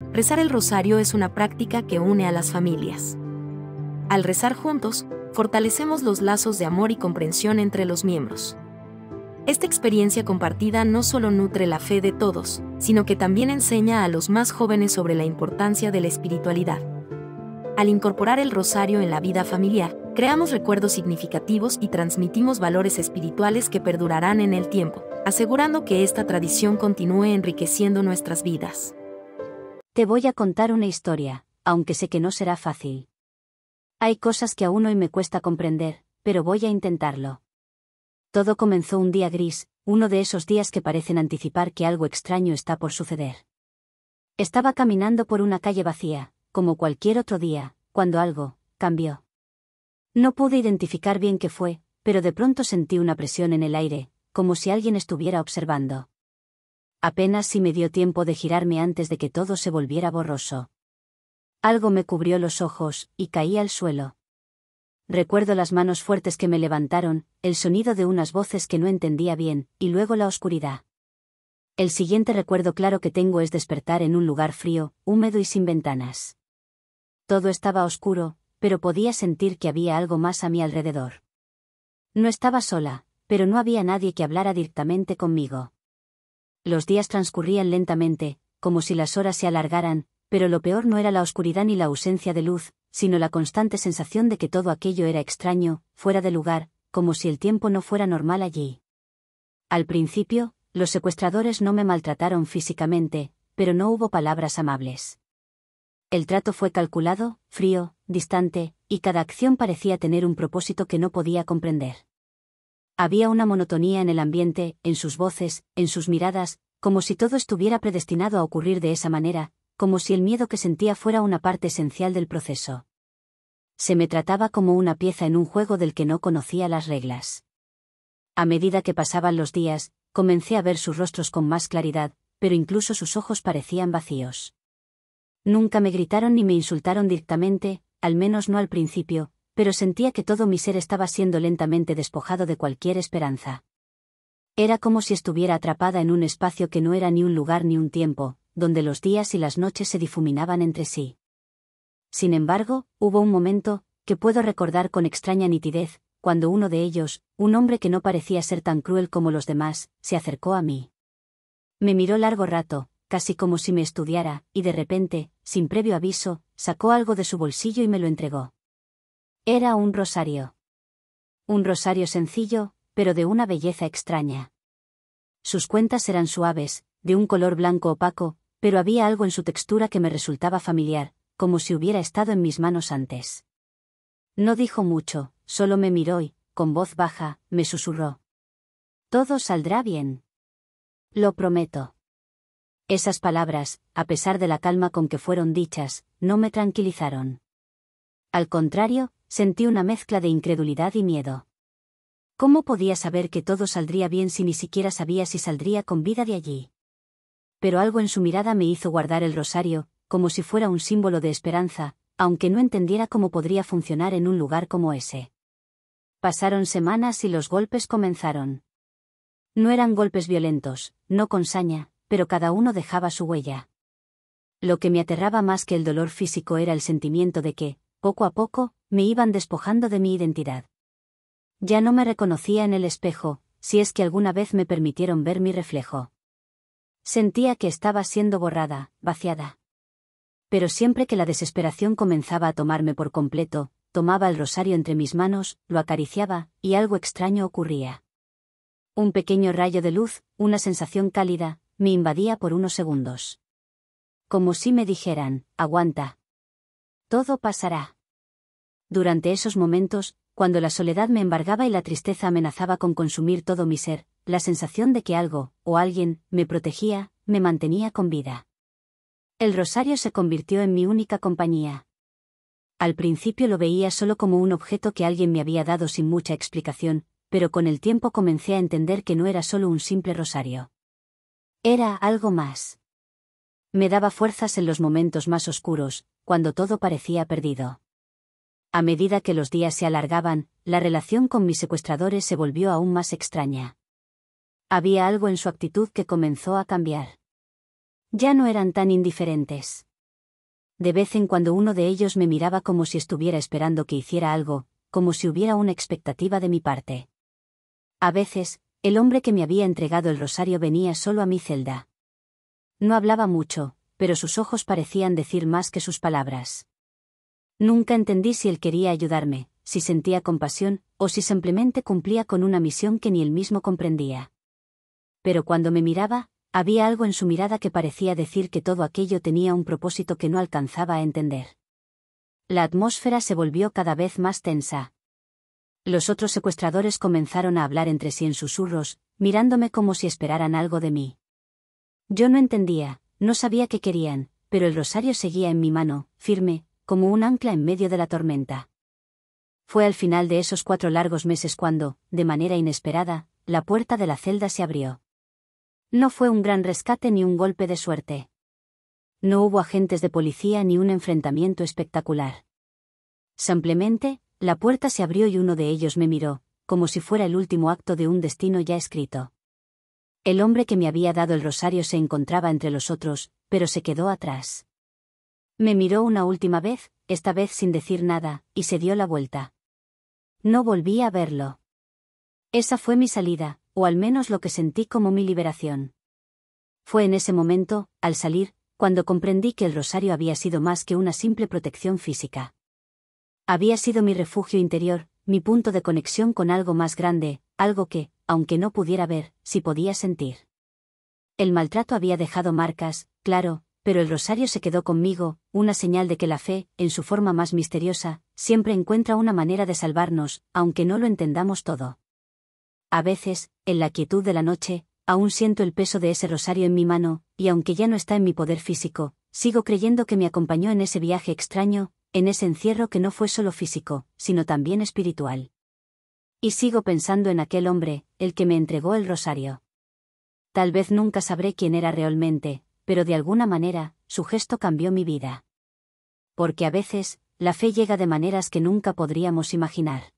Rezar el rosario es una práctica que une a las familias. Al rezar juntos, fortalecemos los lazos de amor y comprensión entre los miembros. Esta experiencia compartida no solo nutre la fe de todos, sino que también enseña a los más jóvenes sobre la importancia de la espiritualidad. Al incorporar el rosario en la vida familiar, creamos recuerdos significativos y transmitimos valores espirituales que perdurarán en el tiempo, asegurando que esta tradición continúe enriqueciendo nuestras vidas. Te voy a contar una historia, aunque sé que no será fácil. Hay cosas que aún hoy me cuesta comprender, pero voy a intentarlo. Todo comenzó un día gris, uno de esos días que parecen anticipar que algo extraño está por suceder. Estaba caminando por una calle vacía, como cualquier otro día, cuando algo cambió. No pude identificar bien qué fue, pero de pronto sentí una presión en el aire, como si alguien estuviera observando. Apenas si me dio tiempo de girarme antes de que todo se volviera borroso. Algo me cubrió los ojos, y caí al suelo. Recuerdo las manos fuertes que me levantaron, el sonido de unas voces que no entendía bien, y luego la oscuridad. El siguiente recuerdo claro que tengo es despertar en un lugar frío, húmedo y sin ventanas. Todo estaba oscuro, pero podía sentir que había algo más a mi alrededor. No estaba sola, pero no había nadie que hablara directamente conmigo. Los días transcurrían lentamente, como si las horas se alargaran, pero lo peor no era la oscuridad ni la ausencia de luz, sino la constante sensación de que todo aquello era extraño, fuera de lugar, como si el tiempo no fuera normal allí. Al principio, los secuestradores no me maltrataron físicamente, pero no hubo palabras amables. El trato fue calculado, frío, distante, y cada acción parecía tener un propósito que no podía comprender. Había una monotonía en el ambiente, en sus voces, en sus miradas, como si todo estuviera predestinado a ocurrir de esa manera, como si el miedo que sentía fuera una parte esencial del proceso. Se me trataba como una pieza en un juego del que no conocía las reglas. A medida que pasaban los días, comencé a ver sus rostros con más claridad, pero incluso sus ojos parecían vacíos. Nunca me gritaron ni me insultaron directamente, al menos no al principio, pero sentía que todo mi ser estaba siendo lentamente despojado de cualquier esperanza. Era como si estuviera atrapada en un espacio que no era ni un lugar ni un tiempo, donde los días y las noches se difuminaban entre sí. Sin embargo, hubo un momento, que puedo recordar con extraña nitidez, cuando uno de ellos, un hombre que no parecía ser tan cruel como los demás, se acercó a mí. Me miró largo rato, casi como si me estudiara, y de repente, sin previo aviso, sacó algo de su bolsillo y me lo entregó. Era un rosario. Un rosario sencillo, pero de una belleza extraña. Sus cuentas eran suaves, de un color blanco opaco, pero había algo en su textura que me resultaba familiar, como si hubiera estado en mis manos antes. No dijo mucho, solo me miró y, con voz baja, me susurró. «Todo saldrá bien. Lo prometo». Esas palabras, a pesar de la calma con que fueron dichas, no me tranquilizaron. Al contrario, sentí una mezcla de incredulidad y miedo. ¿Cómo podía saber que todo saldría bien si ni siquiera sabía si saldría con vida de allí? Pero algo en su mirada me hizo guardar el rosario, como si fuera un símbolo de esperanza, aunque no entendiera cómo podría funcionar en un lugar como ese. Pasaron semanas y los golpes comenzaron. No eran golpes violentos, no con saña, pero cada uno dejaba su huella. Lo que me aterraba más que el dolor físico era el sentimiento de que, poco a poco, me iban despojando de mi identidad. Ya no me reconocía en el espejo, si es que alguna vez me permitieron ver mi reflejo. Sentía que estaba siendo borrada, vaciada. Pero siempre que la desesperación comenzaba a tomarme por completo, tomaba el rosario entre mis manos, lo acariciaba, y algo extraño ocurría. Un pequeño rayo de luz, una sensación cálida, me invadía por unos segundos. Como si me dijeran, aguanta. Todo pasará. Durante esos momentos, cuando la soledad me embargaba y la tristeza amenazaba con consumir todo mi ser, la sensación de que algo, o alguien, me protegía, me mantenía con vida. El rosario se convirtió en mi única compañía. Al principio lo veía solo como un objeto que alguien me había dado sin mucha explicación, pero con el tiempo comencé a entender que no era solo un simple rosario. Era algo más. Me daba fuerzas en los momentos más oscuros, cuando todo parecía perdido. A medida que los días se alargaban, la relación con mis secuestradores se volvió aún más extraña. Había algo en su actitud que comenzó a cambiar. Ya no eran tan indiferentes. De vez en cuando uno de ellos me miraba como si estuviera esperando que hiciera algo, como si hubiera una expectativa de mi parte. A veces, el hombre que me había entregado el rosario venía solo a mi celda. No hablaba mucho, pero sus ojos parecían decir más que sus palabras. Nunca entendí si él quería ayudarme, si sentía compasión, o si simplemente cumplía con una misión que ni él mismo comprendía. Pero cuando me miraba, había algo en su mirada que parecía decir que todo aquello tenía un propósito que no alcanzaba a entender. La atmósfera se volvió cada vez más tensa. Los otros secuestradores comenzaron a hablar entre sí en susurros, mirándome como si esperaran algo de mí. Yo no entendía, no sabía qué querían, pero el rosario seguía en mi mano, firme, como un ancla en medio de la tormenta. Fue al final de esos 4 largos meses cuando, de manera inesperada, la puerta de la celda se abrió. No fue un gran rescate ni un golpe de suerte. No hubo agentes de policía ni un enfrentamiento espectacular. Simplemente, la puerta se abrió y uno de ellos me miró, como si fuera el último acto de un destino ya escrito. El hombre que me había dado el rosario se encontraba entre los otros, pero se quedó atrás. Me miró una última vez, esta vez sin decir nada, y se dio la vuelta. No volví a verlo. Esa fue mi salida, o al menos lo que sentí como mi liberación. Fue en ese momento, al salir, cuando comprendí que el rosario había sido más que una simple protección física. Había sido mi refugio interior, mi punto de conexión con algo más grande, algo que, aunque no pudiera ver, sí podía sentir. El maltrato había dejado marcas, claro, pero el rosario se quedó conmigo, una señal de que la fe, en su forma más misteriosa, siempre encuentra una manera de salvarnos, aunque no lo entendamos todo. A veces, en la quietud de la noche, aún siento el peso de ese rosario en mi mano, y aunque ya no está en mi poder físico, sigo creyendo que me acompañó en ese viaje extraño, en ese encierro que no fue solo físico, sino también espiritual. Y sigo pensando en aquel hombre, el que me entregó el rosario. Tal vez nunca sabré quién era realmente, pero de alguna manera, su gesto cambió mi vida. Porque a veces, la fe llega de maneras que nunca podríamos imaginar.